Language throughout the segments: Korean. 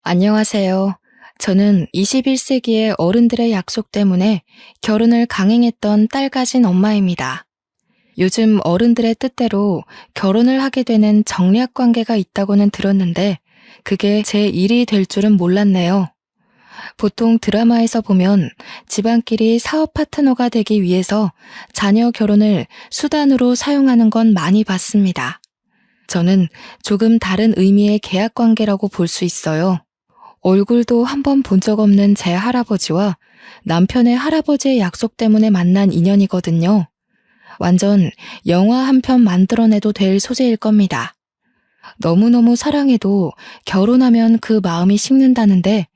안녕하세요. 저는 21세기의 어른들의 약속 때문에 결혼을 강행했던 딸 가진 엄마입니다. 요즘 어른들의 뜻대로 결혼을 하게 되는 정략 관계가 있다고는 들었는데 그게 제 일이 될 줄은 몰랐네요. 보통 드라마에서 보면 집안끼리 사업 파트너가 되기 위해서 자녀 결혼을 수단으로 사용하는 건 많이 봤습니다. 저는 조금 다른 의미의 계약 관계라고 볼 수 있어요. 얼굴도 한 번 본 적 없는 제 할아버지와 남편의 할아버지의 약속 때문에 만난 인연이거든요. 완전 영화 한 편 만들어내도 될 소재일 겁니다. 너무너무 사랑해도 결혼하면 그 마음이 식는다는데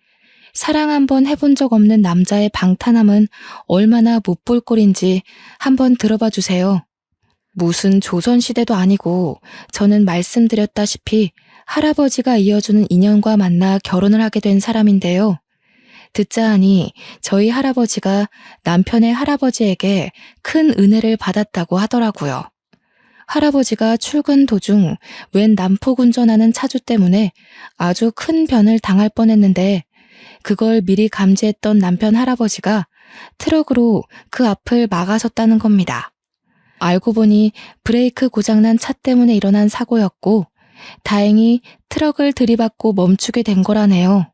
사랑 한 번 해본 적 없는 남자의 방탄함은 얼마나 못 볼 꼴인지 한번 들어봐 주세요. 무슨 조선시대도 아니고 저는 말씀드렸다시피 할아버지가 이어주는 인연과 만나 결혼을 하게 된 사람인데요. 듣자 하니 저희 할아버지가 남편의 할아버지에게 큰 은혜를 받았다고 하더라고요. 할아버지가 출근 도중 웬 난폭 운전하는 차주 때문에 아주 큰 변을 당할 뻔했는데 그걸 미리 감지했던 남편 할아버지가 트럭으로 그 앞을 막아섰다는 겁니다. 알고 보니 브레이크 고장난 차 때문에 일어난 사고였고 다행히 트럭을 들이받고 멈추게 된 거라네요.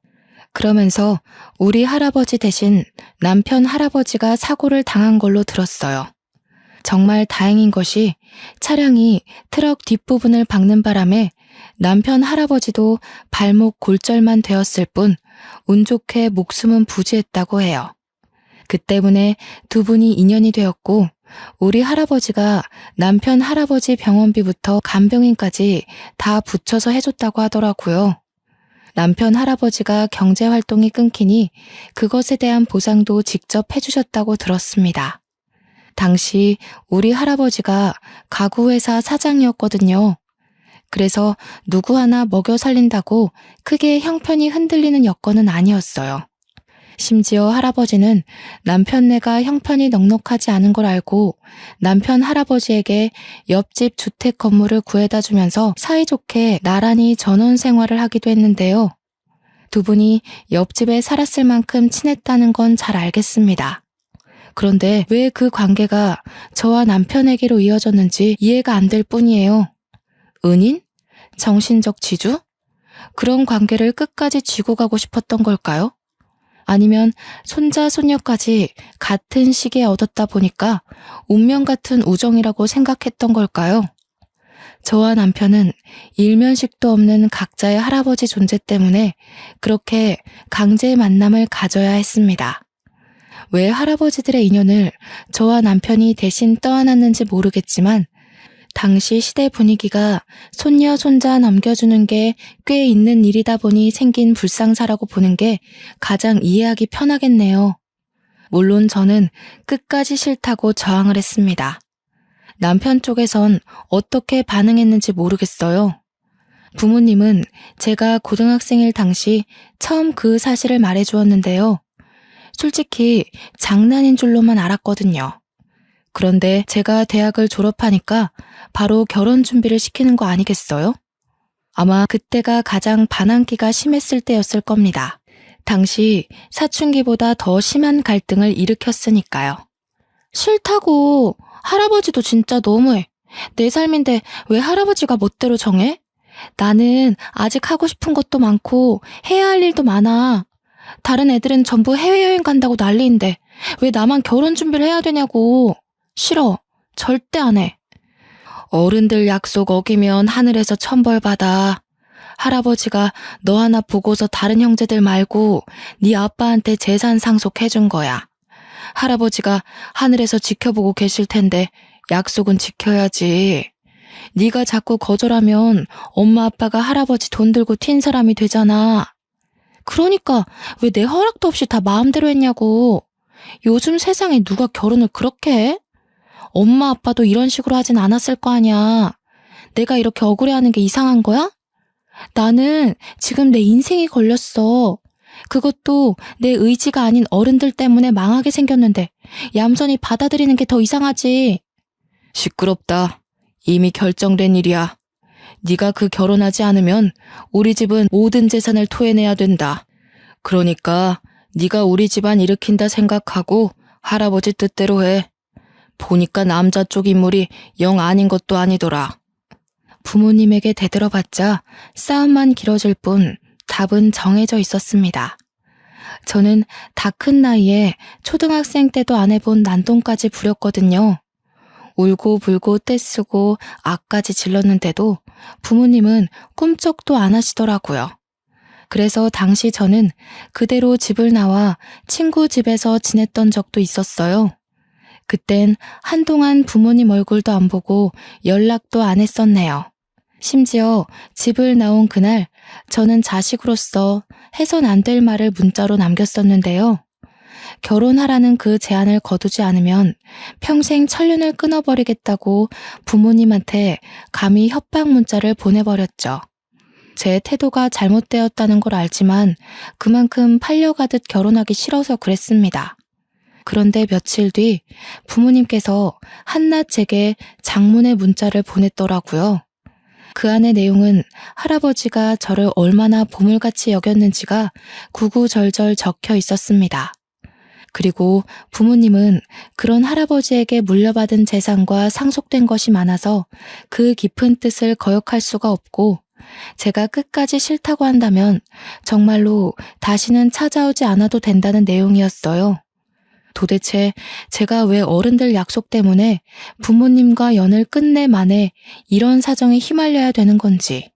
그러면서 우리 할아버지 대신 남편 할아버지가 사고를 당한 걸로 들었어요. 정말 다행인 것이 차량이 트럭 뒷부분을 박는 바람에 남편 할아버지도 발목 골절만 되었을 뿐 운 좋게 목숨은 부지했다고 해요. 그 때문에 두 분이 인연이 되었고 우리 할아버지가 남편 할아버지 병원비부터 간병인까지 다 붙여서 해줬다고 하더라고요. 남편 할아버지가 경제활동이 끊기니 그것에 대한 보상도 직접 해주셨다고 들었습니다. 당시 우리 할아버지가 가구회사 사장이었거든요. 그래서 누구 하나 먹여 살린다고 크게 형편이 흔들리는 여건은 아니었어요. 심지어 할아버지는 남편네가 형편이 넉넉하지 않은 걸 알고 남편 할아버지에게 옆집 주택 건물을 구해다 주면서 사이좋게 나란히 전원 생활을 하기도 했는데요. 두 분이 옆집에 살았을 만큼 친했다는 건 잘 알겠습니다. 그런데 왜 그 관계가 저와 남편에게로 이어졌는지 이해가 안 될 뿐이에요. 은인? 정신적 지주? 그런 관계를 끝까지 쥐고 가고 싶었던 걸까요? 아니면 손자, 손녀까지 같은 시기에 얻었다 보니까 운명 같은 우정이라고 생각했던 걸까요? 저와 남편은 일면식도 없는 각자의 할아버지 존재 때문에 그렇게 강제의 만남을 가져야 했습니다. 왜 할아버지들의 인연을 저와 남편이 대신 떠안았는지 모르겠지만 당시 시대 분위기가 손녀, 손자 넘겨주는 게 꽤 있는 일이다 보니 생긴 불상사라고 보는 게 가장 이해하기 편하겠네요. 물론 저는 끝까지 싫다고 저항을 했습니다. 남편 쪽에선 어떻게 반응했는지 모르겠어요. 부모님은 제가 고등학생일 당시 처음 그 사실을 말해주었는데요. 솔직히 장난인 줄로만 알았거든요. 그런데 제가 대학을 졸업하니까 바로 결혼 준비를 시키는 거 아니겠어요? 아마 그때가 가장 반항기가 심했을 때였을 겁니다. 당시 사춘기보다 더 심한 갈등을 일으켰으니까요. 싫다고. 할아버지도 진짜 너무해. 내 삶인데 왜 할아버지가 멋대로 정해? 나는 아직 하고 싶은 것도 많고 해야 할 일도 많아. 다른 애들은 전부 해외여행 간다고 난리인데 왜 나만 결혼 준비를 해야 되냐고. 싫어. 절대 안 해. 어른들 약속 어기면 하늘에서 천벌 받아. 할아버지가 너 하나 보고서 다른 형제들 말고 네 아빠한테 재산 상속해준 거야. 할아버지가 하늘에서 지켜보고 계실 텐데 약속은 지켜야지. 네가 자꾸 거절하면 엄마 아빠가 할아버지 돈 들고 튄 사람이 되잖아. 그러니까 왜 내 허락도 없이 다 마음대로 했냐고. 요즘 세상에 누가 결혼을 그렇게 해? 엄마 아빠도 이런 식으로 하진 않았을 거 아니야. 내가 이렇게 억울해하는 게 이상한 거야? 나는 지금 내 인생이 걸렸어. 그것도 내 의지가 아닌 어른들 때문에 망하게 생겼는데 얌전히 받아들이는 게 더 이상하지. 시끄럽다. 이미 결정된 일이야. 네가 그 결혼하지 않으면 우리 집은 모든 재산을 토해내야 된다. 그러니까 네가 우리 집안 일으킨다 생각하고 할아버지 뜻대로 해. 보니까 남자 쪽 인물이 영 아닌 것도 아니더라. 부모님에게 대들어봤자 싸움만 길어질 뿐 답은 정해져 있었습니다. 저는 다 큰 나이에 초등학생 때도 안 해본 난동까지 부렸거든요. 울고불고 떼쓰고 악까지 질렀는데도 부모님은 꿈쩍도 안 하시더라고요. 그래서 당시 저는 그대로 집을 나와 친구 집에서 지냈던 적도 있었어요. 그땐 한동안 부모님 얼굴도 안 보고 연락도 안 했었네요. 심지어 집을 나온 그날 저는 자식으로서 해선 안 될 말을 문자로 남겼었는데요. 결혼하라는 그 제안을 거두지 않으면 평생 천륜을 끊어버리겠다고 부모님한테 감히 협박 문자를 보내버렸죠. 제 태도가 잘못되었다는 걸 알지만 그만큼 팔려가듯 결혼하기 싫어서 그랬습니다. 그런데 며칠 뒤 부모님께서 한낱 제게 장문의 문자를 보냈더라고요. 그 안의 내용은 할아버지가 저를 얼마나 보물같이 여겼는지가 구구절절 적혀 있었습니다. 그리고 부모님은 그런 할아버지에게 물려받은 재산과 상속된 것이 많아서 그 깊은 뜻을 거역할 수가 없고 제가 끝까지 싫다고 한다면 정말로 다시는 찾아오지 않아도 된다는 내용이었어요. 도대체 제가 왜 어른들 약속 때문에 부모님과 연을 끝내 만에 이런 사정에 휘말려야 되는 건지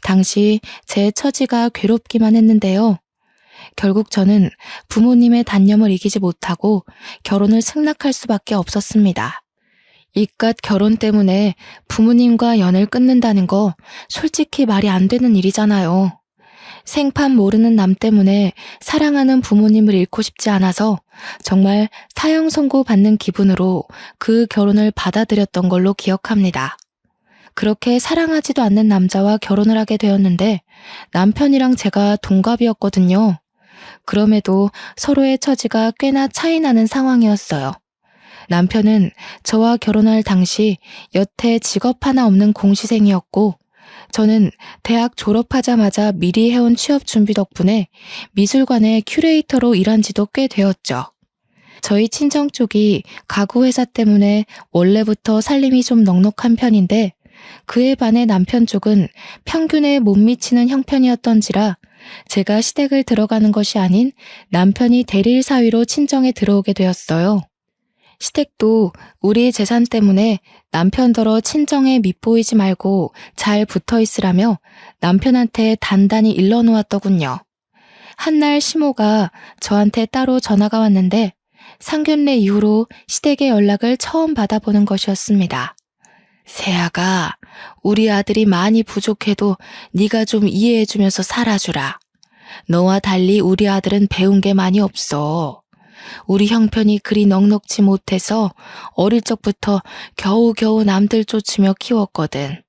당시 제 처지가 괴롭기만 했는데요. 결국 저는 부모님의 단념을 이기지 못하고 결혼을 승낙할 수밖에 없었습니다. 이깟 결혼 때문에 부모님과 연을 끊는다는 거 솔직히 말이 안 되는 일이잖아요. 생판 모르는 남 때문에 사랑하는 부모님을 잃고 싶지 않아서 정말 사형 선고 받는 기분으로 그 결혼을 받아들였던 걸로 기억합니다. 그렇게 사랑하지도 않는 남자와 결혼을 하게 되었는데 남편이랑 제가 동갑이었거든요. 그럼에도 서로의 처지가 꽤나 차이 나는 상황이었어요. 남편은 저와 결혼할 당시 여태 직업 하나 없는 공시생이었고 저는 대학 졸업하자마자 미리 해온 취업 준비 덕분에 미술관의 큐레이터로 일한 지도 꽤 되었죠. 저희 친정 쪽이 가구 회사 때문에 원래부터 살림이 좀 넉넉한 편인데 그에 반해 남편 쪽은 평균에 못 미치는 형편이었던지라 제가 시댁을 들어가는 것이 아닌 남편이 대릴 사위로 친정에 들어오게 되었어요. 시댁도 우리 재산 때문에 남편더러 친정에 밉보이지 말고 잘 붙어 있으라며 남편한테 단단히 일러놓았더군요. 한날 시모가 저한테 따로 전화가 왔는데 상견례 이후로 시댁의 연락을 처음 받아보는 것이었습니다. 세아가 우리 아들이 많이 부족해도 네가 좀 이해해주면서 살아주라. 너와 달리 우리 아들은 배운 게 많이 없어. 우리 형편이 그리 넉넉지 못해서 어릴 적부터 겨우겨우 남들 쫓으며 키웠거든.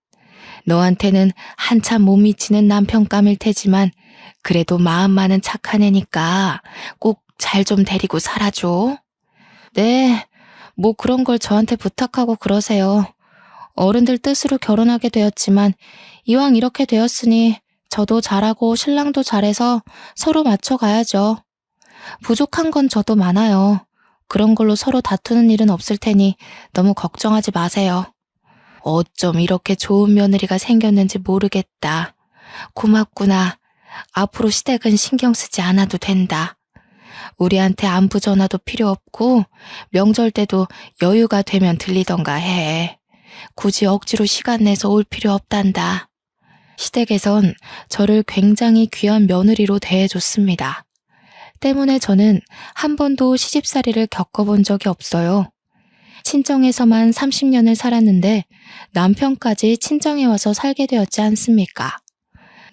너한테는 한참 못 미치는 남편감일 테지만 그래도 마음만은 착한 애니까 꼭 잘 좀 데리고 살아줘. 네, 뭐 그런 걸 저한테 부탁하고 그러세요. 어른들 뜻으로 결혼하게 되었지만 이왕 이렇게 되었으니 저도 잘하고 신랑도 잘해서 서로 맞춰가야죠. 부족한 건 저도 많아요. 그런 걸로 서로 다투는 일은 없을 테니 너무 걱정하지 마세요. 어쩜 이렇게 좋은 며느리가 생겼는지 모르겠다. 고맙구나. 앞으로 시댁은 신경 쓰지 않아도 된다. 우리한테 안부 전화도 필요 없고 명절 때도 여유가 되면 들리던가 해. 굳이 억지로 시간 내서 올 필요 없단다. 시댁에선 저를 굉장히 귀한 며느리로 대해줬습니다. 때문에 저는 한 번도 시집살이를 겪어본 적이 없어요. 친정에서만 30년을 살았는데 남편까지 친정에 와서 살게 되었지 않습니까?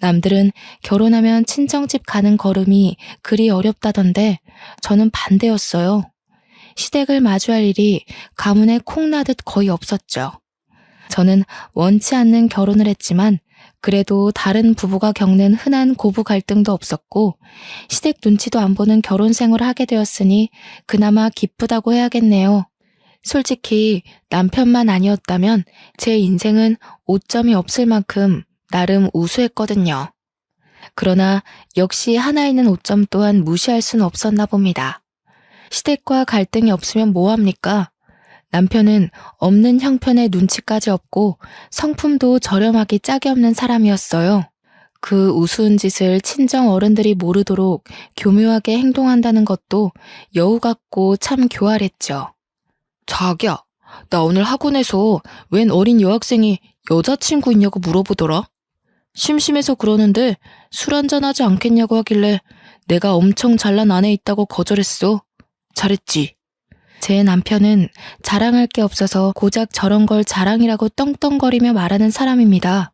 남들은 결혼하면 친정집 가는 걸음이 그리 어렵다던데 저는 반대였어요. 시댁을 마주할 일이 가문에 콩나듯 거의 없었죠. 저는 원치 않는 결혼을 했지만 그래도 다른 부부가 겪는 흔한 고부 갈등도 없었고 시댁 눈치도 안 보는 결혼 생활을 하게 되었으니 그나마 기쁘다고 해야겠네요. 솔직히 남편만 아니었다면 제 인생은 오점이 없을 만큼 나름 우수했거든요. 그러나 역시 하나 있는 오점 또한 무시할 수는 없었나 봅니다. 시댁과 갈등이 없으면 뭐합니까? 남편은 없는 형편에 눈치까지 없고 성품도 저렴하기 짝이 없는 사람이었어요. 그 우스운 짓을 친정 어른들이 모르도록 교묘하게 행동한다는 것도 여우 같고 참 교활했죠. 자기야, 나 오늘 학원에서 웬 어린 여학생이 여자친구 있냐고 물어보더라. 심심해서 그러는데 술 한잔하지 않겠냐고 하길래 내가 엄청 잘난 아내 있다고 거절했어. 잘했지. 제 남편은 자랑할 게 없어서 고작 저런 걸 자랑이라고 떵떵거리며 말하는 사람입니다.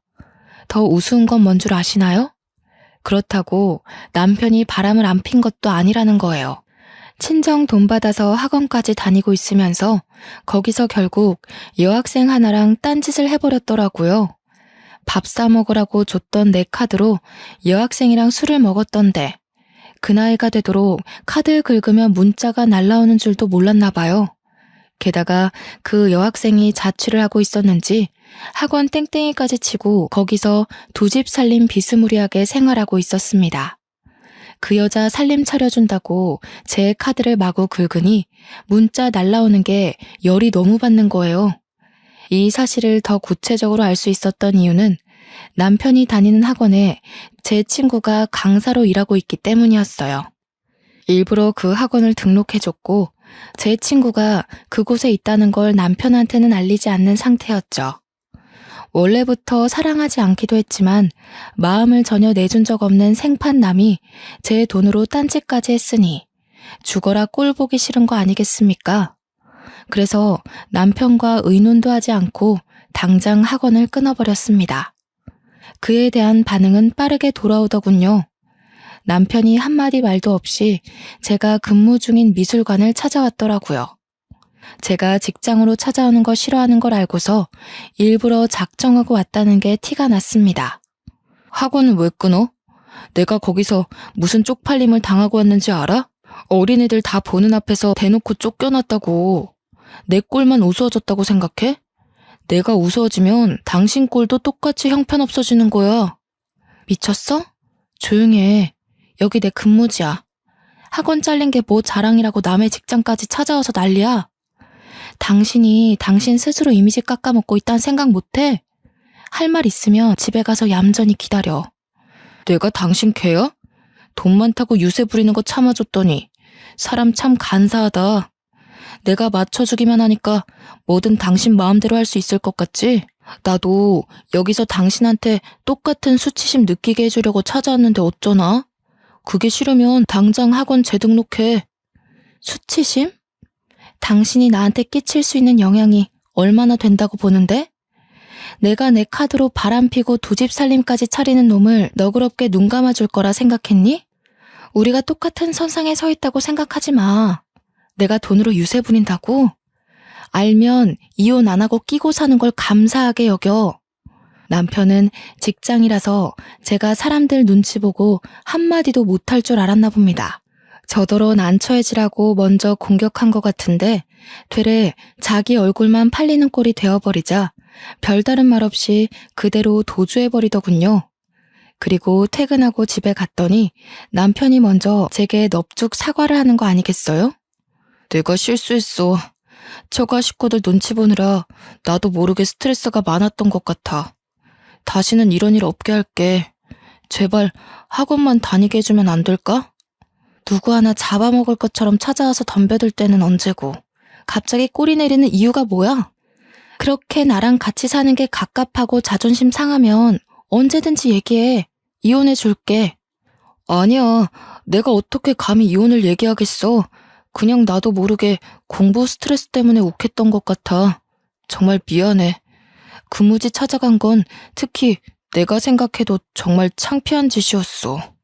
더 우스운 건 뭔 줄 아시나요? 그렇다고 남편이 바람을 안 핀 것도 아니라는 거예요. 친정 돈 받아서 학원까지 다니고 있으면서 거기서 결국 여학생 하나랑 딴짓을 해버렸더라고요. 밥 사 먹으라고 줬던 내 카드로 여학생이랑 술을 먹었던데 그 나이가 되도록 카드 긁으면 문자가 날라오는 줄도 몰랐나 봐요. 게다가 그 여학생이 자취를 하고 있었는지 학원 땡땡이까지 치고 거기서 두 집 살림 비스무리하게 생활하고 있었습니다. 그 여자 살림 차려준다고 제 카드를 마구 긁으니 문자 날라오는 게 열이 너무 받는 거예요. 이 사실을 더 구체적으로 알 수 있었던 이유는 남편이 다니는 학원에 제 친구가 강사로 일하고 있기 때문이었어요. 일부러 그 학원을 등록해줬고 제 친구가 그곳에 있다는 걸 남편한테는 알리지 않는 상태였죠. 원래부터 사랑하지 않기도 했지만 마음을 전혀 내준 적 없는 생판남이 제 돈으로 딴짓까지 했으니 죽어라 꼴 보기 싫은 거 아니겠습니까? 그래서 남편과 의논도 하지 않고 당장 학원을 끊어버렸습니다. 그에 대한 반응은 빠르게 돌아오더군요. 남편이 한마디 말도 없이 제가 근무 중인 미술관을 찾아왔더라고요. 제가 직장으로 찾아오는 거 싫어하는 걸 알고서 일부러 작정하고 왔다는 게 티가 났습니다. 학원은 왜 끊어? 내가 거기서 무슨 쪽팔림을 당하고 왔는지 알아? 어린애들 다 보는 앞에서 대놓고 쫓겨났다고. 내 꼴만 우스워졌다고 생각해? 내가 우스워지면 당신 꼴도 똑같이 형편없어지는 거야. 미쳤어? 조용히 해. 여기 내 근무지야. 학원 잘린 게 뭐 자랑이라고 남의 직장까지 찾아와서 난리야. 당신이 당신 스스로 이미지 깎아먹고 있다는 생각 못해? 할 말 있으면 집에 가서 얌전히 기다려. 내가 당신 개야? 돈 많다고 유세 부리는 거 참아줬더니 사람 참 간사하다. 내가 맞춰주기만 하니까 뭐든 당신 마음대로 할 수 있을 것 같지? 나도 여기서 당신한테 똑같은 수치심 느끼게 해주려고 찾아왔는데 어쩌나? 그게 싫으면 당장 학원 재등록해. 수치심? 당신이 나한테 끼칠 수 있는 영향이 얼마나 된다고 보는데? 내가 내 카드로 바람피고 두 집 살림까지 차리는 놈을 너그럽게 눈 감아줄 거라 생각했니? 우리가 똑같은 선상에 서 있다고 생각하지 마. 내가 돈으로 유세 부린다고? 알면 이혼 안 하고 끼고 사는 걸 감사하게 여겨. 남편은 직장이라서 제가 사람들 눈치 보고 한마디도 못할 줄 알았나 봅니다. 저더러 난처해지라고 먼저 공격한 것 같은데 되레 자기 얼굴만 팔리는 꼴이 되어버리자 별다른 말 없이 그대로 도주해버리더군요. 그리고 퇴근하고 집에 갔더니 남편이 먼저 제게 넙죽 사과를 하는 거 아니겠어요? 내가 실수했어. 처가 식구들 눈치 보느라 나도 모르게 스트레스가 많았던 것 같아. 다시는 이런 일 없게 할게. 제발 학원만 다니게 해주면 안 될까? 누구 하나 잡아먹을 것처럼 찾아와서 덤벼들 때는 언제고. 갑자기 꼬리 내리는 이유가 뭐야? 그렇게 나랑 같이 사는 게 갑갑하고 자존심 상하면 언제든지 얘기해. 이혼해 줄게. 아니야. 내가 어떻게 감히 이혼을 얘기하겠어. 그냥 나도 모르게 공부 스트레스 때문에 욱했던 것 같아. 정말 미안해. 근무지 찾아간 건 특히 내가 생각해도 정말 창피한 짓이었어.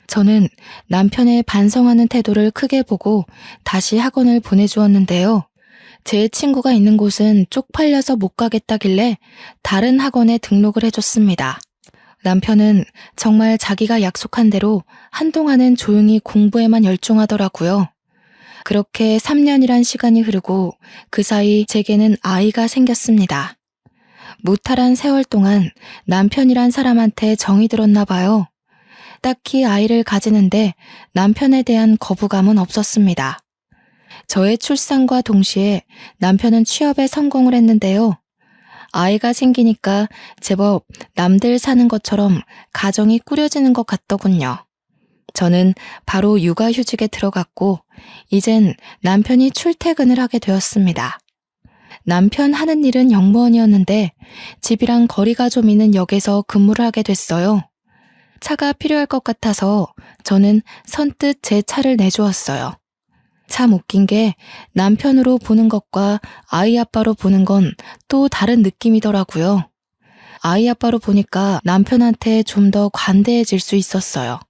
저는 남편의 반성하는 태도를 크게 보고 다시 학원을 보내주었는데요. 제 친구가 있는 곳은 쪽팔려서 못 가겠다길래 다른 학원에 등록을 해줬습니다. 남편은 정말 자기가 약속한 대로 한동안은 조용히 공부에만 열중하더라고요. 그렇게 3년이란 시간이 흐르고 그 사이 제게는 아이가 생겼습니다. 무탈한 세월 동안 남편이란 사람한테 정이 들었나 봐요. 딱히 아이를 가지는데 남편에 대한 거부감은 없었습니다. 저의 출산과 동시에 남편은 취업에 성공을 했는데요. 아이가 생기니까 제법 남들 사는 것처럼 가정이 꾸려지는 것 같더군요. 저는 바로 육아휴직에 들어갔고 이젠 남편이 출퇴근을 하게 되었습니다. 남편 하는 일은 영무원이었는데 집이랑 거리가 좀 있는 역에서 근무를 하게 됐어요. 차가 필요할 것 같아서 저는 선뜻 제 차를 내주었어요. 참 웃긴 게 남편으로 보는 것과 아이 아빠로 보는 건 또 다른 느낌이더라고요. 아이 아빠로 보니까 남편한테 좀 더 관대해질 수 있었어요.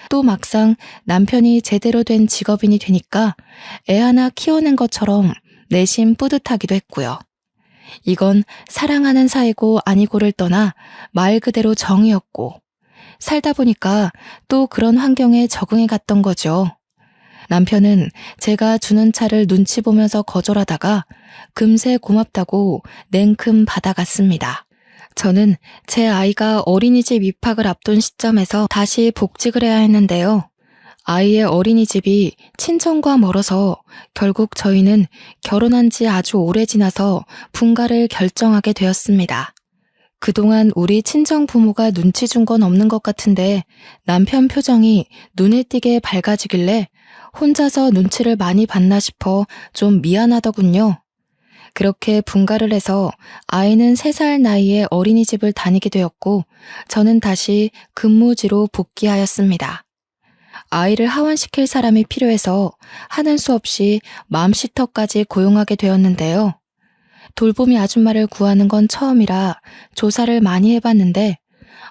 또 막상 남편이 제대로 된 직업인이 되니까 애 하나 키워낸 것처럼 내심 뿌듯하기도 했고요. 이건 사랑하는 사이고 아니고를 떠나 말 그대로 정이었고 살다 보니까 또 그런 환경에 적응해 갔던 거죠. 남편은 제가 주는 차를 눈치 보면서 거절하다가 금세 고맙다고 냉큼 받아갔습니다. 저는 제 아이가 어린이집 입학을 앞둔 시점에서 다시 복직을 해야 했는데요. 아이의 어린이집이 친정과 멀어서 결국 저희는 결혼한 지 아주 오래 지나서 분가를 결정하게 되었습니다. 그동안 우리 친정 부모가 눈치 준 건 없는 것 같은데 남편 표정이 눈에 띄게 밝아지길래 혼자서 눈치를 많이 봤나 싶어 좀 미안하더군요. 그렇게 분가를 해서 아이는 3살 나이에 어린이집을 다니게 되었고 저는 다시 근무지로 복귀하였습니다. 아이를 하원시킬 사람이 필요해서 하는 수 없이 맘시터까지 고용하게 되었는데요. 돌보미 아줌마를 구하는 건 처음이라 조사를 많이 해봤는데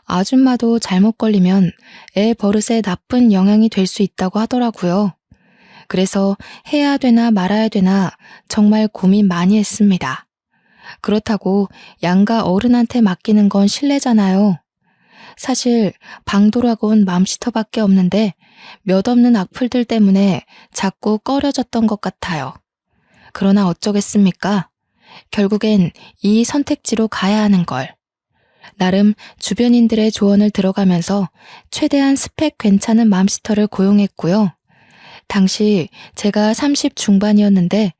아줌마도 잘못 걸리면 애 버릇에 나쁜 영향이 될 수 있다고 하더라고요. 그래서 해야 되나 말아야 되나 정말 고민 많이 했습니다. 그렇다고 양가 어른한테 맡기는 건 실례잖아요. 사실 방도라곤 맘시터밖에 없는데 몇 없는 악플들 때문에 자꾸 꺼려졌던 것 같아요. 그러나 어쩌겠습니까? 결국엔 이 선택지로 가야 하는 걸. 나름 주변인들의 조언을 들어가면서 최대한 스펙 괜찮은 맘시터를 고용했고요. 당시 제가 30 중반이었는데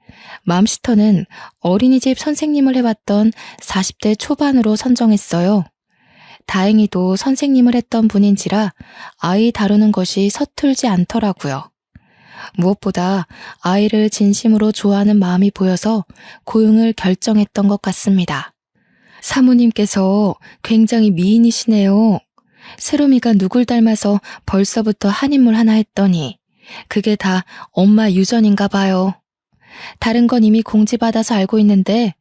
맘시터는 어린이집 선생님을 해봤던 40대 초반으로 선정했어요. 다행히도 선생님을 했던 분인지라 아이 다루는 것이 서툴지 않더라고요. 무엇보다 아이를 진심으로 좋아하는 마음이 보여서 고용을 결정했던 것 같습니다. 사모님께서 굉장히 미인이시네요. 세롬이가 누굴 닮아서 벌써부터 한인물 하나 했더니 그게 다 엄마 유전인가 봐요. 다른 건 이미 공지받아서 알고 있는데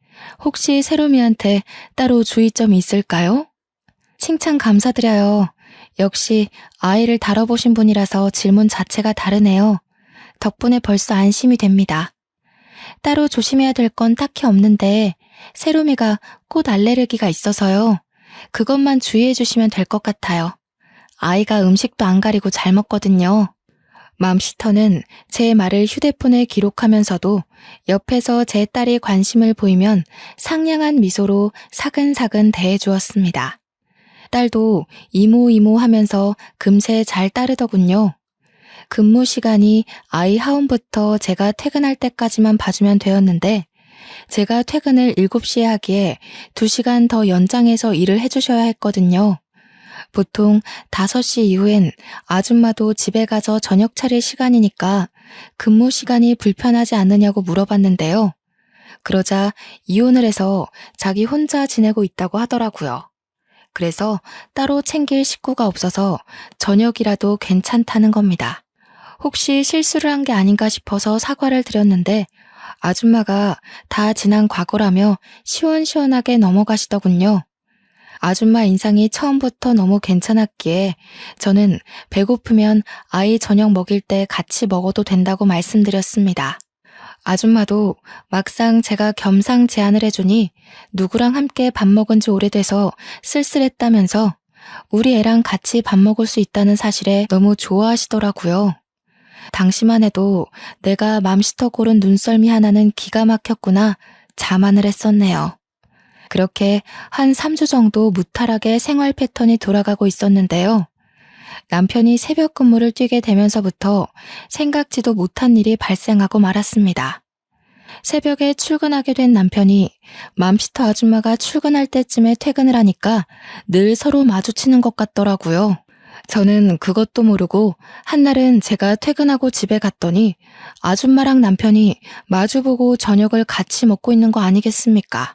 혹시 세롬이한테 따로 주의점이 있을까요? 칭찬 감사드려요. 역시 아이를 다뤄보신 분이라서 질문 자체가 다르네요. 덕분에 벌써 안심이 됩니다. 따로 조심해야 될 건 딱히 없는데 세롬이가 꽃 알레르기가 있어서요. 그것만 주의해 주시면 될 것 같아요. 아이가 음식도 안 가리고 잘 먹거든요. 맘시터는 제 말을 휴대폰에 기록하면서도 옆에서 제 딸이 관심을 보이면 상냥한 미소로 사근사근 대해주었습니다. 딸도 이모 하면서 금세 잘 따르더군요. 근무 시간이 아이 하원부터 제가 퇴근할 때까지만 봐주면 되었는데 제가 퇴근을 7시에 하기에 2시간 더 연장해서 일을 해주셔야 했거든요. 보통 5시 이후엔 아줌마도 집에 가서 저녁 차릴 시간이니까 근무 시간이 불편하지 않느냐고 물어봤는데요. 그러자 이혼을 해서 자기 혼자 지내고 있다고 하더라고요. 그래서 따로 챙길 식구가 없어서 저녁이라도 괜찮다는 겁니다. 혹시 실수를 한 게 아닌가 싶어서 사과를 드렸는데 아줌마가 다 지난 과거라며 시원시원하게 넘어가시더군요. 아줌마 인상이 처음부터 너무 괜찮았기에 저는 배고프면 아이 저녁 먹일 때 같이 먹어도 된다고 말씀드렸습니다. 아줌마도 막상 제가 겸상 제안을 해주니 누구랑 함께 밥 먹은 지 오래돼서 쓸쓸했다면서 우리 애랑 같이 밥 먹을 수 있다는 사실에 너무 좋아하시더라고요. 당시만 해도 내가 맘시터 고른 눈썰미 하나는 기가 막혔구나 자만을 했었네요. 그렇게 한 3주 정도 무탈하게 생활 패턴이 돌아가고 있었는데요. 남편이 새벽 근무를 뛰게 되면서부터 생각지도 못한 일이 발생하고 말았습니다. 새벽에 출근하게 된 남편이 맘시터 아줌마가 출근할 때쯤에 퇴근을 하니까 늘 서로 마주치는 것 같더라고요. 저는 그것도 모르고 한날은 제가 퇴근하고 집에 갔더니 아줌마랑 남편이 마주보고 저녁을 같이 먹고 있는 거 아니겠습니까?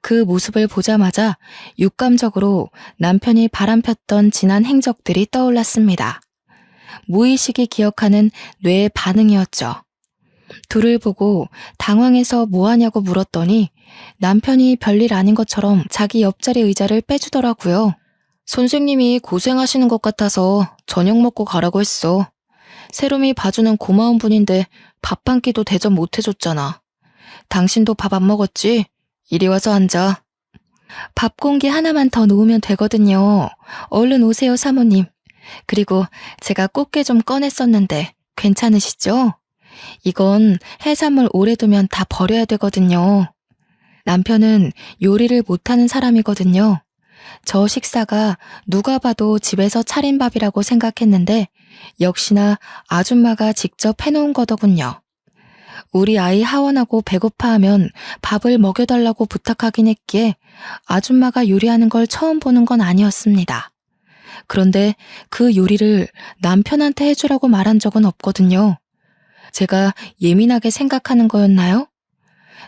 그 모습을 보자마자 육감적으로 남편이 바람폈던 지난 행적들이 떠올랐습니다. 무의식이 기억하는 뇌의 반응이었죠. 둘을 보고 당황해서 뭐하냐고 물었더니 남편이 별일 아닌 것처럼 자기 옆자리 의자를 빼주더라고요. 선생님이 고생하시는 것 같아서 저녁 먹고 가라고 했어. 세롬이 봐주는 고마운 분인데 밥 한 끼도 대접 못 해줬잖아. 당신도 밥 안 먹었지? 이리 와서 앉아. 밥 공기 하나만 더 놓으면 되거든요. 얼른 오세요, 사모님. 그리고 제가 꽃게 좀 꺼냈었는데 괜찮으시죠? 이건 해산물 오래 두면 다 버려야 되거든요. 남편은 요리를 못하는 사람이거든요. 저 식사가 누가 봐도 집에서 차린 밥이라고 생각했는데 역시나 아줌마가 직접 해놓은 거더군요. 우리 아이 하원하고 배고파하면 밥을 먹여달라고 부탁하긴 했기에 아줌마가 요리하는 걸 처음 보는 건 아니었습니다. 그런데 그 요리를 남편한테 해주라고 말한 적은 없거든요. 제가 예민하게 생각하는 거였나요?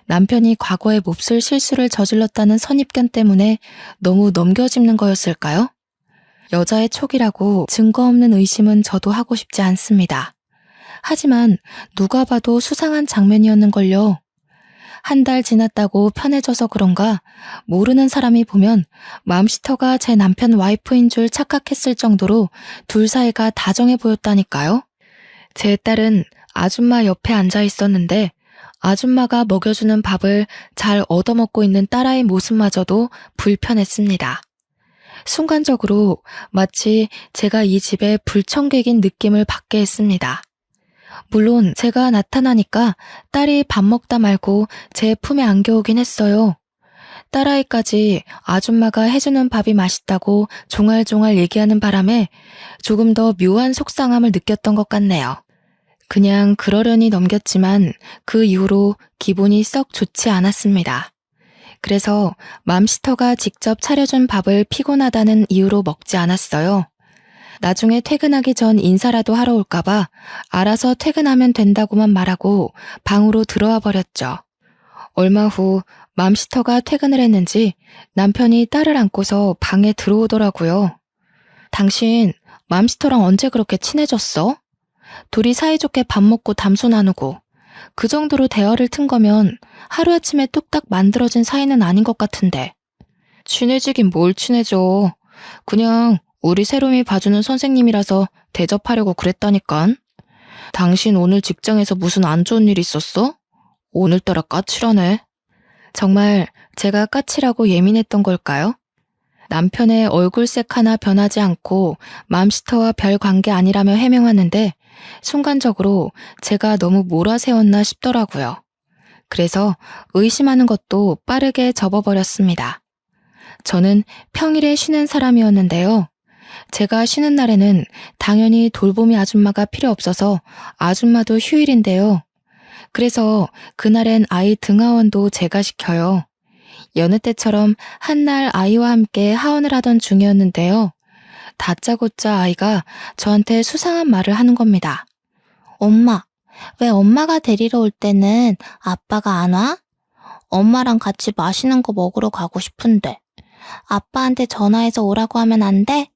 남편이 과거에 몹쓸 실수를 저질렀다는 선입견 때문에 너무 넘겨짚는 거였을까요? 여자의 촉이라고 증거 없는 의심은 저도 하고 싶지 않습니다. 하지만 누가 봐도 수상한 장면이었는걸요. 한 달 지났다고 편해져서 그런가 모르는 사람이 보면 맘시터가 제 남편 와이프인 줄 착각했을 정도로 둘 사이가 다정해 보였다니까요. 제 딸은 아줌마 옆에 앉아 있었는데 아줌마가 먹여주는 밥을 잘 얻어먹고 있는 딸아이 모습마저도 불편했습니다. 순간적으로 마치 제가 이 집의 불청객인 느낌을 받게 했습니다. 물론 제가 나타나니까 딸이 밥 먹다 말고 제 품에 안겨오긴 했어요. 딸아이까지 아줌마가 해주는 밥이 맛있다고 종알종알 얘기하는 바람에 조금 더 묘한 속상함을 느꼈던 것 같네요. 그냥 그러려니 넘겼지만 그 이후로 기분이 썩 좋지 않았습니다. 그래서 맘시터가 직접 차려준 밥을 피곤하다는 이유로 먹지 않았어요. 나중에 퇴근하기 전 인사라도 하러 올까봐 알아서 퇴근하면 된다고만 말하고 방으로 들어와 버렸죠. 얼마 후 맘시터가 퇴근을 했는지 남편이 딸을 안고서 방에 들어오더라고요. 당신 맘시터랑 언제 그렇게 친해졌어? 둘이 사이좋게 밥 먹고 담소 나누고 그 정도로 대화를 튼 거면 하루아침에 뚝딱 만들어진 사이는 아닌 것 같은데. 친해지긴 뭘 친해져. 그냥 우리 세롬이 봐주는 선생님이라서 대접하려고 그랬다니깐. 당신 오늘 직장에서 무슨 안 좋은 일 있었어? 오늘따라 까칠하네. 정말 제가 까칠하고 예민했던 걸까요? 남편의 얼굴색 하나 변하지 않고 맘시터와 별 관계 아니라며 해명하는데 순간적으로 제가 너무 몰아세웠나 싶더라고요. 그래서 의심하는 것도 빠르게 접어버렸습니다. 저는 평일에 쉬는 사람이었는데요. 제가 쉬는 날에는 당연히 돌보미 아줌마가 필요 없어서 아줌마도 휴일인데요. 그래서 그날엔 아이 등하원도 제가 시켜요. 여느 때처럼 한날 아이와 함께 하원을 하던 중이었는데요. 다짜고짜 아이가 저한테 수상한 말을 하는 겁니다. 엄마, 왜 엄마가 데리러 올 때는 아빠가 안 와? 엄마랑 같이 맛있는 거 먹으러 가고 싶은데. 아빠한테 전화해서 오라고 하면 안 돼?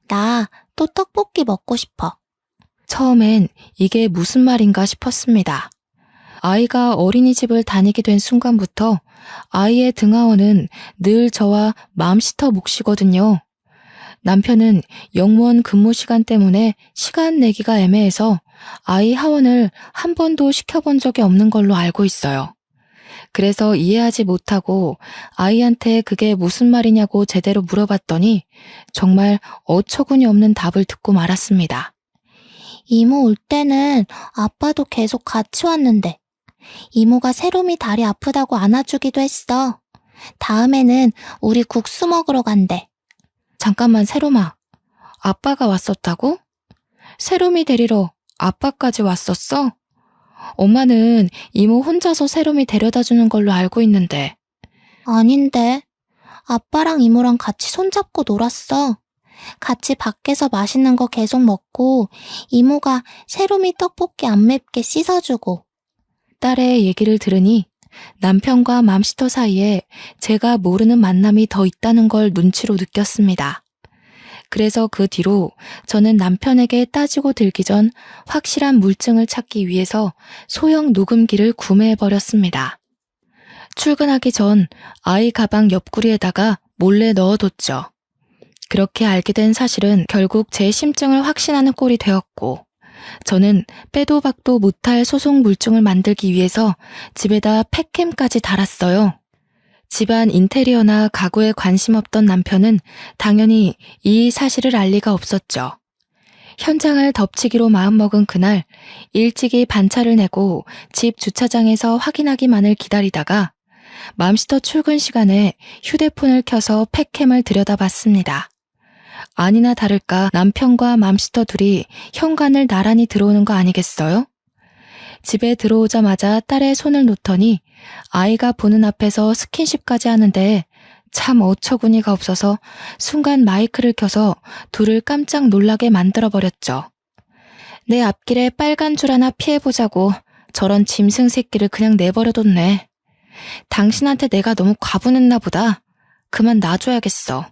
나 또 떡볶이 먹고 싶어. 처음엔 이게 무슨 말인가 싶었습니다. 아이가 어린이집을 다니게 된 순간부터 아이의 등하원은 늘 저와 맘시터 몫이거든요. 남편은 영무원 근무 시간 때문에 시간 내기가 애매해서 아이 하원을 한 번도 시켜본 적이 없는 걸로 알고 있어요. 그래서 이해하지 못하고 아이한테 그게 무슨 말이냐고 제대로 물어봤더니 정말 어처구니 없는 답을 듣고 말았습니다. 이모 올 때는 아빠도 계속 같이 왔는데 이모가 세롬이 다리 아프다고 안아주기도 했어. 다음에는 우리 국수 먹으러 간대. 잠깐만, 세롬아. 아빠가 왔었다고? 세롬이 데리러 아빠까지 왔었어? 엄마는 이모 혼자서 세롬이 데려다 주는 걸로 알고 있는데. 아닌데. 아빠랑 이모랑 같이 손잡고 놀았어. 같이 밖에서 맛있는 거 계속 먹고 이모가 세롬이 떡볶이 안 맵게 씻어주고. 딸의 얘기를 들으니 남편과 맘시터 사이에 제가 모르는 만남이 더 있다는 걸 눈치로 느꼈습니다. 그래서 그 뒤로 저는 남편에게 따지고 들기 전 확실한 물증을 찾기 위해서 소형 녹음기를 구매해버렸습니다. 출근하기 전 아이 가방 옆구리에다가 몰래 넣어뒀죠. 그렇게 알게 된 사실은 결국 제 심증을 확신하는 꼴이 되었고, 저는 빼도 박도 못할 소속 물증을 만들기 위해서 집에다 팩캠까지 달았어요. 집안 인테리어나 가구에 관심 없던 남편은 당연히 이 사실을 알 리가 없었죠. 현장을 덮치기로 마음먹은 그날 일찍이 반차를 내고 집 주차장에서 확인하기만을 기다리다가 맘시터 출근 시간에 휴대폰을 켜서 팩캠을 들여다봤습니다. 아니나 다를까 남편과 맘시터 둘이 현관을 나란히 들어오는 거 아니겠어요? 집에 들어오자마자 딸의 손을 놓더니 아이가 보는 앞에서 스킨십까지 하는데 참 어처구니가 없어서 순간 마이크를 켜서 둘을 깜짝 놀라게 만들어버렸죠. 내 앞길에 빨간 줄 하나 피해보자고 저런 짐승 새끼를 그냥 내버려뒀네. 당신한테 내가 너무 과분했나 보다. 그만 놔줘야겠어.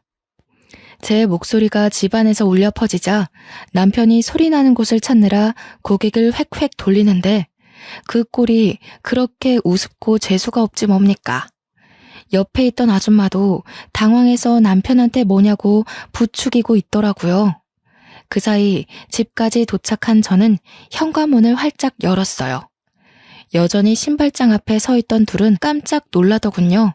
제 목소리가 집안에서 울려 퍼지자 남편이 소리나는 곳을 찾느라 고개를 획획 돌리는데 그 꼴이 그렇게 우습고 재수가 없지 뭡니까? 옆에 있던 아줌마도 당황해서 남편한테 뭐냐고 부추기고 있더라고요. 그 사이 집까지 도착한 저는 현관문을 활짝 열었어요. 여전히 신발장 앞에 서 있던 둘은 깜짝 놀라더군요.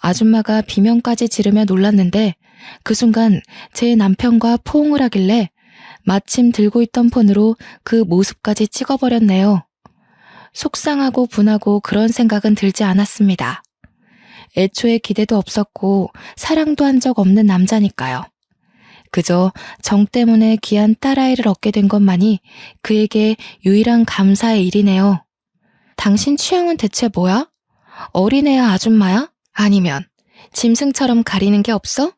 아줌마가 비명까지 지르며 놀랐는데 그 순간 제 남편과 포옹을 하길래 마침 들고 있던 폰으로 그 모습까지 찍어버렸네요. 속상하고 분하고 그런 생각은 들지 않았습니다. 애초에 기대도 없었고 사랑도 한 적 없는 남자니까요. 그저 정 때문에 귀한 딸아이를 얻게 된 것만이 그에게 유일한 감사의 일이네요. 당신 취향은 대체 뭐야? 어린애야 아줌마야? 아니면 짐승처럼 가리는 게 없어?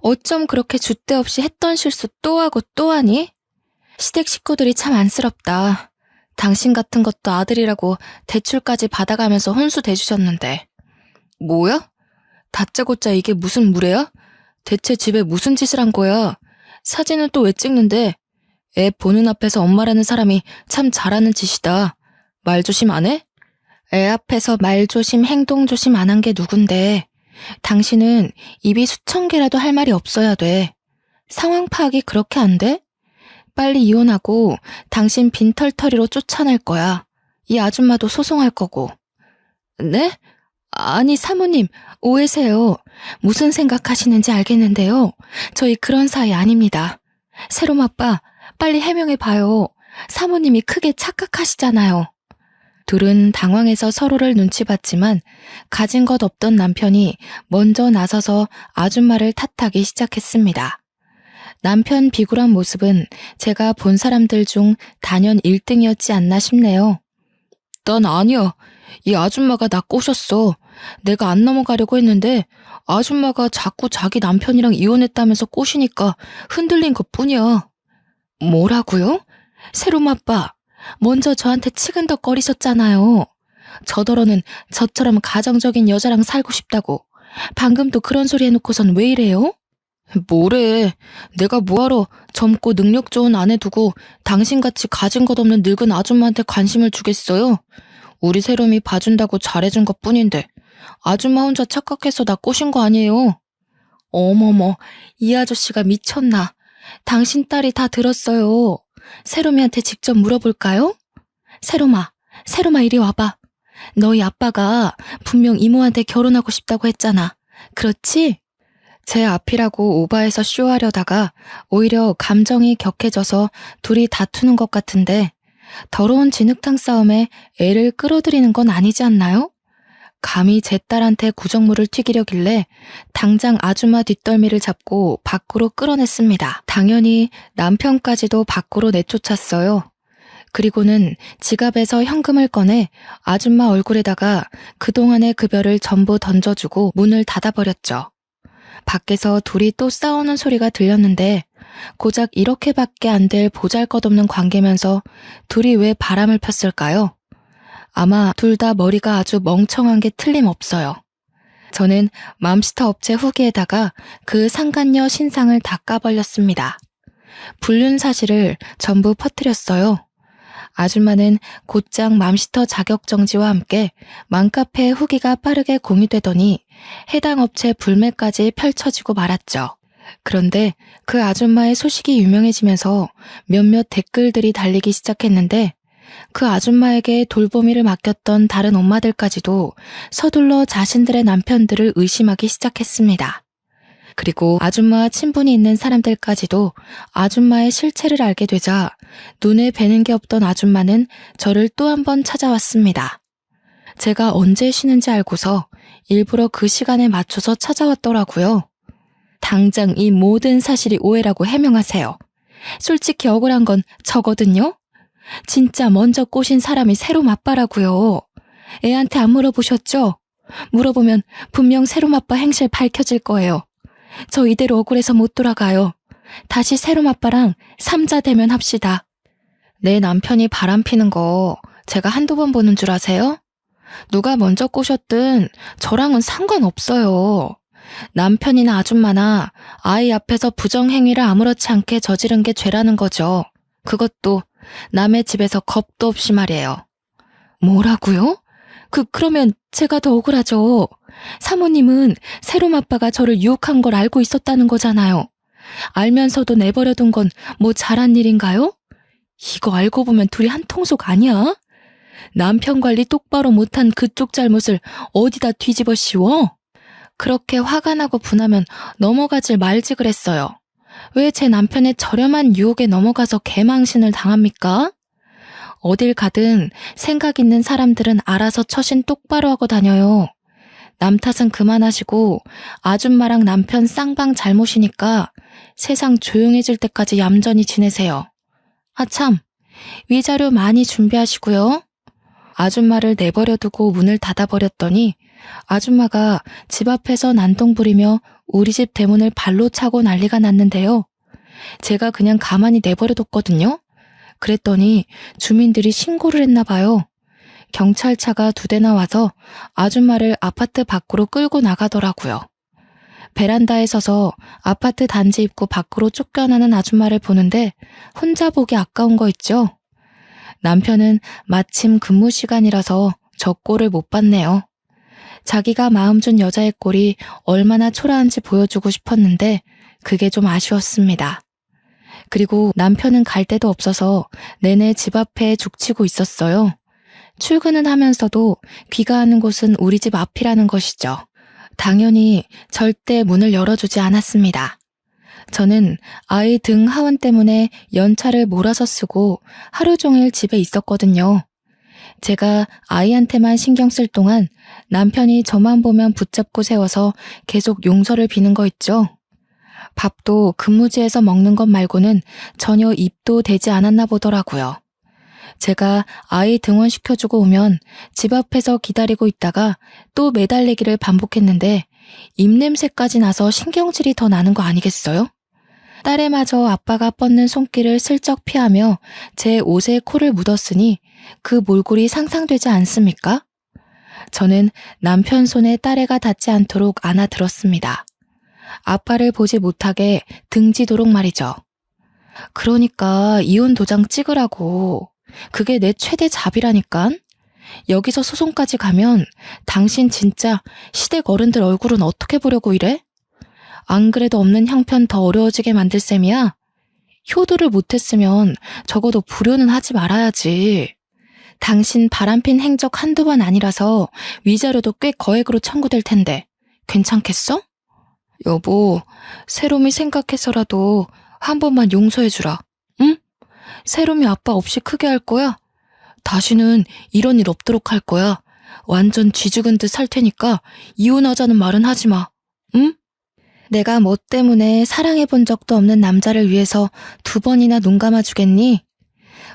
어쩜 그렇게 줏대 없이 했던 실수 또 하고 또 하니? 시댁 식구들이 참 안쓰럽다. 당신 같은 것도 아들이라고 대출까지 받아가면서 혼수 대주셨는데. 뭐야? 다짜고짜 이게 무슨 무례야? 대체 집에 무슨 짓을 한 거야? 사진은 또 왜 찍는데? 애 보는 앞에서 엄마라는 사람이 참 잘하는 짓이다. 말 조심 안 해? 애 앞에서 말 조심, 행동 조심 안 한 게 누군데. 당신은 입이 수천 개라도 할 말이 없어야 돼. 상황 파악이 그렇게 안 돼? 빨리 이혼하고 당신 빈털터리로 쫓아낼 거야. 이 아줌마도 소송할 거고. 네? 아니 사모님, 오해세요. 무슨 생각하시는지 알겠는데요. 저희 그런 사이 아닙니다. 세롬 아빠, 빨리 해명해봐요. 사모님이 크게 착각하시잖아요. 둘은 당황해서 서로를 눈치 봤지만 가진 것 없던 남편이 먼저 나서서 아줌마를 탓하기 시작했습니다. 남편 비굴한 모습은 제가 본 사람들 중 단연 1등이었지 않나 싶네요. 난 아니야. 이 아줌마가 나 꼬셨어. 내가 안 넘어가려고 했는데 아줌마가 자꾸 자기 남편이랑 이혼했다면서 꼬시니까 흔들린 것뿐이야. 뭐라고요? 세롬 아빠, 먼저 저한테 치근덕거리셨잖아요. 저더러는 저처럼 가정적인 여자랑 살고 싶다고. 방금 또 그런 소리 해놓고선 왜 이래요? 뭐래. 내가 뭐하러 젊고 능력 좋은 아내 두고 당신같이 가진 것 없는 늙은 아줌마한테 관심을 주겠어요? 우리 세롬이 봐준다고 잘해준 것뿐인데 아줌마 혼자 착각해서 나 꼬신 거 아니에요? 어머머, 이 아저씨가 미쳤나. 당신 딸이 다 들었어요. 세롬이한테 직접 물어볼까요? 세롬아 이리 와봐. 너희 아빠가 분명 이모한테 결혼하고 싶다고 했잖아. 그렇지? 제 앞이라고 오바해서 쇼하려다가 오히려 감정이 격해져서 둘이 다투는 것 같은데 더러운 진흙탕 싸움에 애를 끌어들이는 건 아니지 않나요? 감히 제 딸한테 구정물을 튀기려길래 당장 아줌마 뒷덜미를 잡고 밖으로 끌어냈습니다. 당연히 남편까지도 밖으로 내쫓았어요. 그리고는 지갑에서 현금을 꺼내 아줌마 얼굴에다가 그동안의 급여를 전부 던져주고 문을 닫아버렸죠. 밖에서 둘이 또 싸우는 소리가 들렸는데 고작 이렇게밖에 안 될 보잘것없는 관계면서 둘이 왜 바람을 폈을까요? 아마 둘 다 머리가 아주 멍청한 게 틀림없어요. 저는 맘스터 업체 후기에다가 그 상간녀 신상을 다 까발렸습니다. 불륜 사실을 전부 퍼뜨렸어요. 아줌마는 곧장 맘스터 자격정지와 함께 맘카페 후기가 빠르게 공유되더니 해당 업체 불매까지 펼쳐지고 말았죠. 그런데 그 아줌마의 소식이 유명해지면서 몇몇 댓글들이 달리기 시작했는데 그 아줌마에게 돌보미를 맡겼던 다른 엄마들까지도 서둘러 자신들의 남편들을 의심하기 시작했습니다. 그리고 아줌마와 친분이 있는 사람들까지도 아줌마의 실체를 알게 되자 눈에 뵈는 게 없던 아줌마는 저를 또 한 번 찾아왔습니다. 제가 언제 쉬는지 알고서 일부러 그 시간에 맞춰서 찾아왔더라고요. 당장 이 모든 사실이 오해라고 해명하세요. 솔직히 억울한 건 저거든요. 진짜 먼저 꼬신 사람이 새로 맞바라고요. 애한테 안 물어보셨죠? 물어보면 분명 새로 맞바 행실 밝혀질 거예요. 저 이대로 억울해서 못 돌아가요. 다시 새로 맞바랑 삼자 대면 합시다. 내 남편이 바람피는 거 제가 한두 번 보는 줄 아세요? 누가 먼저 꼬셨든 저랑은 상관없어요. 남편이나 아줌마나 아이 앞에서 부정행위를 아무렇지 않게 저지른 게 죄라는 거죠. 그것도 남의 집에서 겁도 없이 말이에요. 뭐라고요? 그러면 제가 더 억울하죠. 사모님은 새롬 아빠가 저를 유혹한 걸 알고 있었다는 거잖아요. 알면서도 내버려둔 건 뭐 잘한 일인가요? 이거 알고 보면 둘이 한 통속 아니야? 남편 관리 똑바로 못한 그쪽 잘못을 어디다 뒤집어 씌워? 그렇게 화가 나고 분하면 넘어가질 말지 그랬어요. 왜 제 남편의 저렴한 유혹에 넘어가서 개망신을 당합니까? 어딜 가든 생각 있는 사람들은 알아서 처신 똑바로 하고 다녀요. 남 탓은 그만하시고 아줌마랑 남편 쌍방 잘못이니까 세상 조용해질 때까지 얌전히 지내세요. 아참, 위자료 많이 준비하시고요. 아줌마를 내버려두고 문을 닫아버렸더니 아줌마가 집 앞에서 난동 부리며 우리 집 대문을 발로 차고 난리가 났는데요. 제가 그냥 가만히 내버려뒀거든요. 그랬더니 주민들이 신고를 했나 봐요. 경찰차가 2대나 와서 아줌마를 아파트 밖으로 끌고 나가더라고요. 베란다에 서서 아파트 단지 입구 밖으로 쫓겨나는 아줌마를 보는데 혼자 보기 아까운 거 있죠? 남편은 마침 근무 시간이라서 저 꼴을 못 봤네요. 자기가 마음 준 여자의 꼴이 얼마나 초라한지 보여주고 싶었는데 그게 좀 아쉬웠습니다. 그리고 남편은 갈 데도 없어서 내내 집 앞에 죽치고 있었어요. 출근은 하면서도 귀가하는 곳은 우리 집 앞이라는 것이죠. 당연히 절대 문을 열어주지 않았습니다. 저는 아이 등 하원 때문에 연차를 몰아서 쓰고 하루 종일 집에 있었거든요. 제가 아이한테만 신경 쓸 동안 남편이 저만 보면 붙잡고 세워서 계속 용서를 비는 거 있죠. 밥도 근무지에서 먹는 것 말고는 전혀 입도 대지 않았나 보더라고요. 제가 아이 등원시켜주고 오면 집 앞에서 기다리고 있다가 또 매달리기를 반복했는데 입냄새까지 나서 신경질이 더 나는 거 아니겠어요? 딸애마저 아빠가 뻗는 손길을 슬쩍 피하며 제 옷에 코를 묻었으니 그 몰골이 상상되지 않습니까? 저는 남편 손에 딸애가 닿지 않도록 안아들었습니다. 아빠를 보지 못하게 등지도록 말이죠. 그러니까 이혼 도장 찍으라고. 그게 내 최대 잡이라니깐. 여기서 소송까지 가면 당신 진짜 시댁 어른들 얼굴은 어떻게 보려고 이래? 안 그래도 없는 형편 더 어려워지게 만들 셈이야? 효도를 못했으면 적어도 불효는 하지 말아야지. 당신 바람핀 행적 한두 번 아니라서 위자료도 꽤 거액으로 청구될 텐데 괜찮겠어? 여보, 세롬이 생각해서라도 한 번만 용서해주라. 응? 세롬이 아빠 없이 크게 할 거야? 다시는 이런 일 없도록 할 거야. 완전 쥐죽은 듯 살 테니까 이혼하자는 말은 하지 마. 응? 내가 뭐 때문에 사랑해본 적도 없는 남자를 위해서 2번이나 눈 감아주겠니?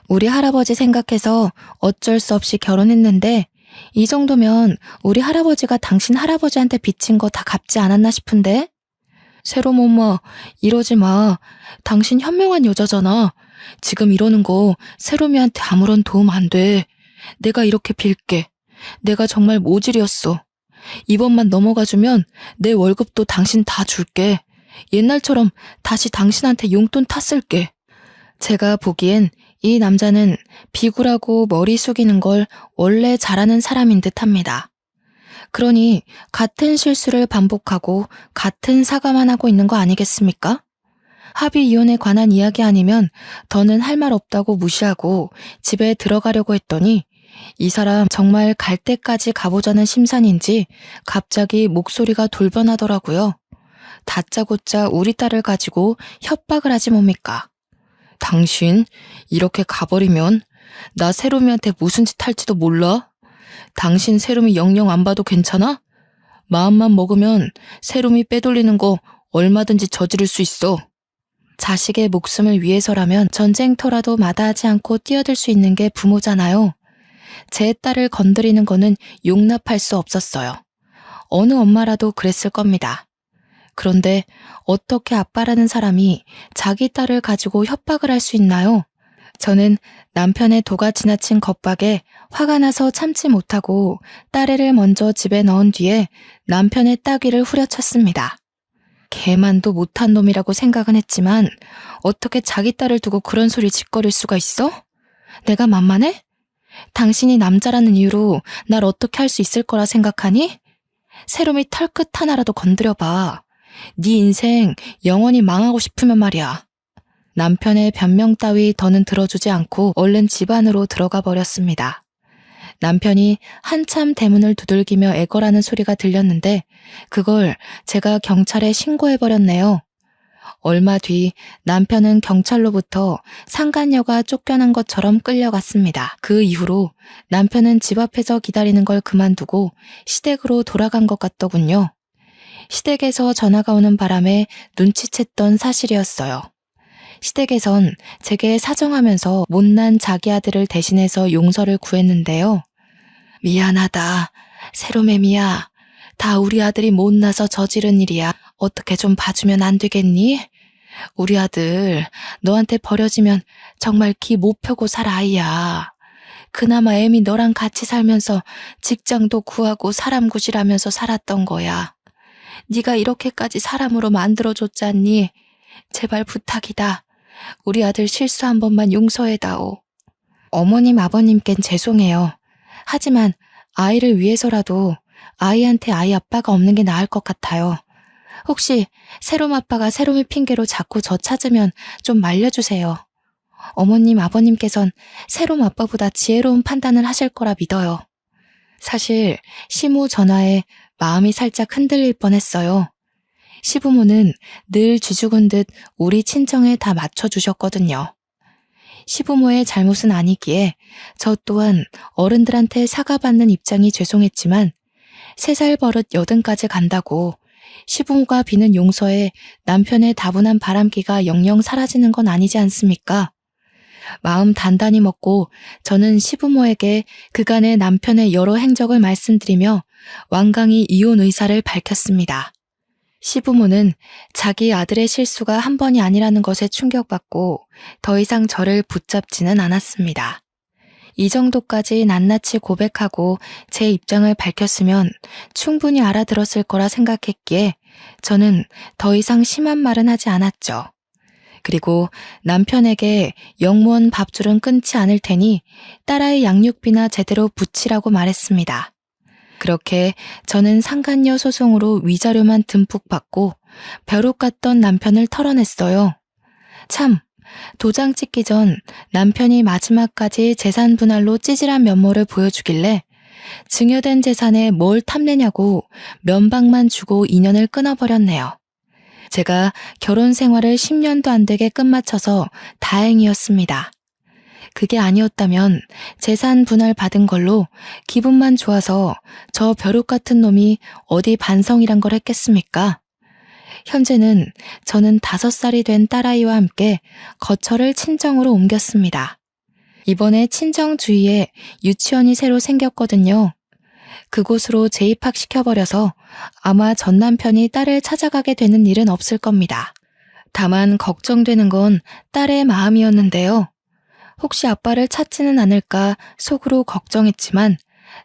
우리 할아버지 생각해서 어쩔 수 없이 결혼했는데 이 정도면 우리 할아버지가 당신 할아버지한테 빚진 거 다 갚지 않았나 싶은데? 세롬 엄마, 이러지 마. 당신 현명한 여자잖아. 지금 이러는 거 세롬이한테 아무런 도움 안 돼. 내가 이렇게 빌게. 내가 정말 모질이었어. 이번만 넘어가주면 내 월급도 당신 다 줄게. 옛날처럼 다시 당신한테 용돈 탔을게. 제가 보기엔 이 남자는 비굴하고 머리 숙이는 걸 원래 잘하는 사람인 듯합니다. 그러니 같은 실수를 반복하고 같은 사과만 하고 있는 거 아니겠습니까? 합의 이혼에 관한 이야기 아니면 더는 할 말 없다고 무시하고 집에 들어가려고 했더니 이 사람 정말 갈 때까지 가보자는 심산인지 갑자기 목소리가 돌변하더라고요. 다짜고짜 우리 딸을 가지고 협박을 하지 뭡니까? 당신 이렇게 가버리면 나 세롬이한테 무슨 짓 할지도 몰라? 당신 세롬이 영영 안 봐도 괜찮아? 마음만 먹으면 세롬이 빼돌리는 거 얼마든지 저지를 수 있어. 자식의 목숨을 위해서라면 전쟁터라도 마다하지 않고 뛰어들 수 있는 게 부모잖아요. 제 딸을 건드리는 거는 용납할 수 없었어요. 어느 엄마라도 그랬을 겁니다. 그런데 어떻게 아빠라는 사람이 자기 딸을 가지고 협박을 할 수 있나요? 저는 남편의 도가 지나친 겁박에 화가 나서 참지 못하고 딸애를 먼저 집에 넣은 뒤에 남편의 따귀를 후려쳤습니다. 개만도 못한 놈이라고 생각은 했지만 어떻게 자기 딸을 두고 그런 소리 짓거릴 수가 있어? 내가 만만해? 당신이 남자라는 이유로 날 어떻게 할 수 있을 거라 생각하니? 세롬이 털끝 하나라도 건드려봐. 네 인생 영원히 망하고 싶으면 말이야. 남편의 변명 따위 더는 들어주지 않고 얼른 집 안으로 들어가 버렸습니다. 남편이 한참 대문을 두들기며 애걸하는 소리가 들렸는데 그걸 제가 경찰에 신고해버렸네요. 얼마 뒤 남편은 경찰로부터 상간녀가 쫓겨난 것처럼 끌려갔습니다. 그 이후로 남편은 집 앞에서 기다리는 걸 그만두고 시댁으로 돌아간 것 같더군요. 시댁에서 전화가 오는 바람에 눈치챘던 사실이었어요. 시댁에선 제게 사정하면서 못난 자기 아들을 대신해서 용서를 구했는데요. 미안하다. 세롬애미야. 다 우리 아들이 못나서 저지른 일이야. 어떻게 좀 봐주면 안 되겠니? 우리 아들 너한테 버려지면 정말 기 못 펴고 살 아이야. 그나마 애미 너랑 같이 살면서 직장도 구하고 사람 구실하면서 살았던 거야. 네가 이렇게까지 사람으로 만들어줬잖니. 제발 부탁이다. 우리 아들 실수 한 번만 용서해다오. 어머님 아버님께는 죄송해요. 하지만 아이를 위해서라도 아이한테 아이 아빠가 없는 게 나을 것 같아요. 혹시 세롬 아빠가 세롬이 핑계로 자꾸 저 찾으면 좀 말려주세요. 어머님 아버님께선 세롬 아빠보다 지혜로운 판단을 하실 거라 믿어요. 사실 시모 전화에 마음이 살짝 흔들릴 뻔했어요. 시부모는 늘 쥐죽은 듯 우리 친정에 다 맞춰주셨거든요. 시부모의 잘못은 아니기에 저 또한 어른들한테 사과받는 입장이 죄송했지만 3살 버릇 80까지 간다고 시부모가 비는 용서에 남편의 다분한 바람기가 영영 사라지는 건 아니지 않습니까? 마음 단단히 먹고 저는 시부모에게 그간의 남편의 여러 행적을 말씀드리며 완강히 이혼 의사를 밝혔습니다. 시부모는 자기 아들의 실수가 한 번이 아니라는 것에 충격받고 더 이상 저를 붙잡지는 않았습니다. 이 정도까지 낱낱이 고백하고 제 입장을 밝혔으면 충분히 알아들었을 거라 생각했기에 저는 더 이상 심한 말은 하지 않았죠. 그리고 남편에게 영무원 밥줄은 끊지 않을 테니 딸아이 양육비나 제대로 붙이라고 말했습니다. 그렇게 저는 상간녀 소송으로 위자료만 듬뿍 받고 벼룩 같던 남편을 털어냈어요. 참, 도장 찍기 전 남편이 마지막까지 재산 분할로 찌질한 면모를 보여주길래 증여된 재산에 뭘 탐내냐고 면박만 주고 인연을 끊어버렸네요. 제가 결혼 생활을 10년도 안 되게 끝마쳐서 다행이었습니다. 그게 아니었다면 재산 분할 받은 걸로 기분만 좋아서 저 벼룩 같은 놈이 어디 반성이란 걸 했겠습니까? 현재는 저는 5살이 된 딸아이와 함께 거처를 친정으로 옮겼습니다. 이번에 친정 주위에 유치원이 새로 생겼거든요. 그곳으로 재입학시켜버려서 아마 전 남편이 딸을 찾아가게 되는 일은 없을 겁니다. 다만 걱정되는 건 딸의 마음이었는데요. 혹시 아빠를 찾지는 않을까 속으로 걱정했지만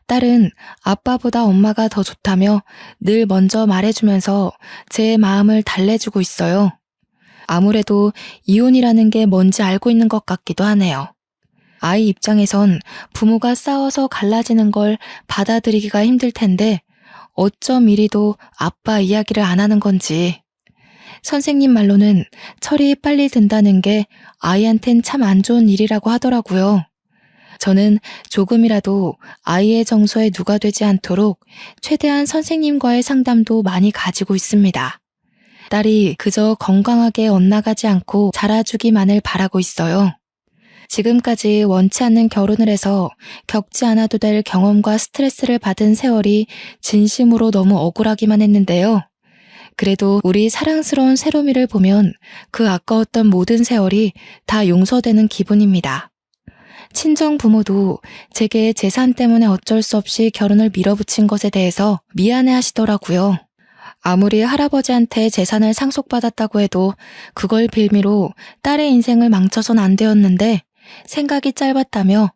딸은 아빠보다 엄마가 더 좋다며 늘 먼저 말해주면서 제 마음을 달래주고 있어요. 아무래도 이혼이라는 게 뭔지 알고 있는 것 같기도 하네요. 아이 입장에선 부모가 싸워서 갈라지는 걸 받아들이기가 힘들 텐데 어쩜 이리도 아빠 이야기를 안 하는 건지. 선생님 말로는 철이 빨리 든다는 게 아이한텐 참 안 좋은 일이라고 하더라고요. 저는 조금이라도 아이의 정서에 누가 되지 않도록 최대한 선생님과의 상담도 많이 가지고 있습니다. 딸이 그저 건강하게 엇나가지 않고 자라주기만을 바라고 있어요. 지금까지 원치 않는 결혼을 해서 겪지 않아도 될 경험과 스트레스를 받은 세월이 진심으로 너무 억울하기만 했는데요. 그래도 우리 사랑스러운 세롬이를 보면 그 아까웠던 모든 세월이 다 용서되는 기분입니다. 친정 부모도 제게 재산 때문에 어쩔 수 없이 결혼을 밀어붙인 것에 대해서 미안해 하시더라고요. 아무리 할아버지한테 재산을 상속받았다고 해도 그걸 빌미로 딸의 인생을 망쳐선 안 되었는데 생각이 짧았다며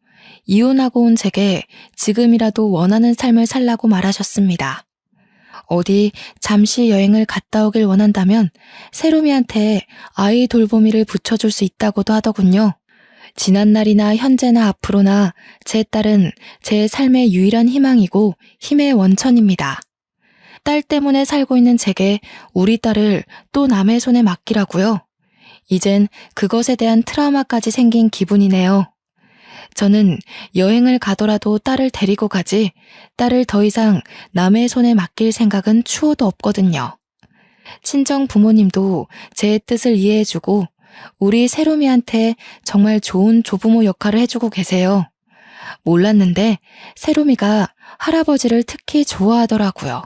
이혼하고 온 제게 지금이라도 원하는 삶을 살라고 말하셨습니다. 어디 잠시 여행을 갔다 오길 원한다면 세롬이한테 아이 돌보미를 붙여줄 수 있다고도 하더군요. 지난날이나 현재나 앞으로나 제 딸은 제 삶의 유일한 희망이고 힘의 원천입니다. 딸 때문에 살고 있는 제게 우리 딸을 또 남의 손에 맡기라고요. 이젠 그것에 대한 트라우마까지 생긴 기분이네요. 저는 여행을 가더라도 딸을 데리고 가지 딸을 더 이상 남의 손에 맡길 생각은 추호도 없거든요. 친정 부모님도 제 뜻을 이해해주고 우리 세롬이한테 정말 좋은 조부모 역할을 해주고 계세요. 몰랐는데 세롬이가 할아버지를 특히 좋아하더라고요.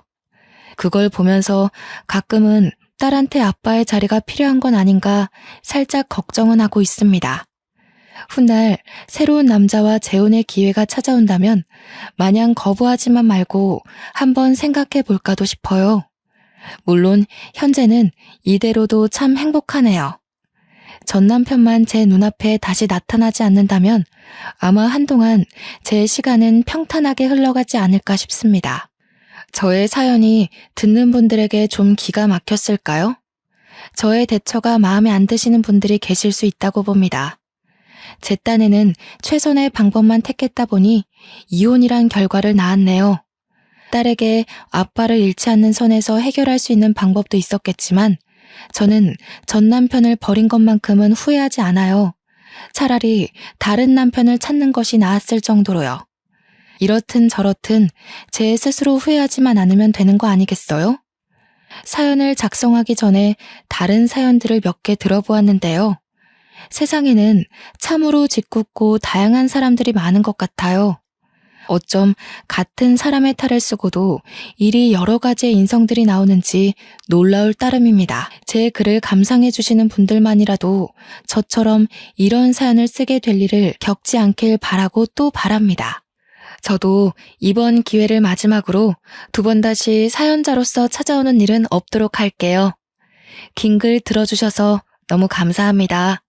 그걸 보면서 가끔은 딸한테 아빠의 자리가 필요한 건 아닌가 살짝 걱정은 하고 있습니다. 훗날 새로운 남자와 재혼의 기회가 찾아온다면 마냥 거부하지만 말고 한번 생각해 볼까도 싶어요. 물론 현재는 이대로도 참 행복하네요. 전 남편만 제 눈앞에 다시 나타나지 않는다면 아마 한동안 제 시간은 평탄하게 흘러가지 않을까 싶습니다. 저의 사연이 듣는 분들에게 좀 기가 막혔을까요? 저의 대처가 마음에 안 드시는 분들이 계실 수 있다고 봅니다. 제 딴에는 최선의 방법만 택했다 보니 이혼이란 결과를 낳았네요. 딸에게 아빠를 잃지 않는 선에서 해결할 수 있는 방법도 있었겠지만 저는 전 남편을 버린 것만큼은 후회하지 않아요. 차라리 다른 남편을 찾는 것이 나았을 정도로요. 이렇든 저렇든 제 스스로 후회하지만 않으면 되는 거 아니겠어요? 사연을 작성하기 전에 다른 사연들을 몇 개 들어보았는데요. 세상에는 참으로 짓궂고 다양한 사람들이 많은 것 같아요. 어쩜 같은 사람의 탈을 쓰고도 이리 여러 가지의 인성들이 나오는지 놀라울 따름입니다. 제 글을 감상해 주시는 분들만이라도 저처럼 이런 사연을 쓰게 될 일을 겪지 않길 바라고 또 바랍니다. 저도 이번 기회를 마지막으로 2번 다시 사연자로서 찾아오는 일은 없도록 할게요. 긴 글 들어주셔서 너무 감사합니다.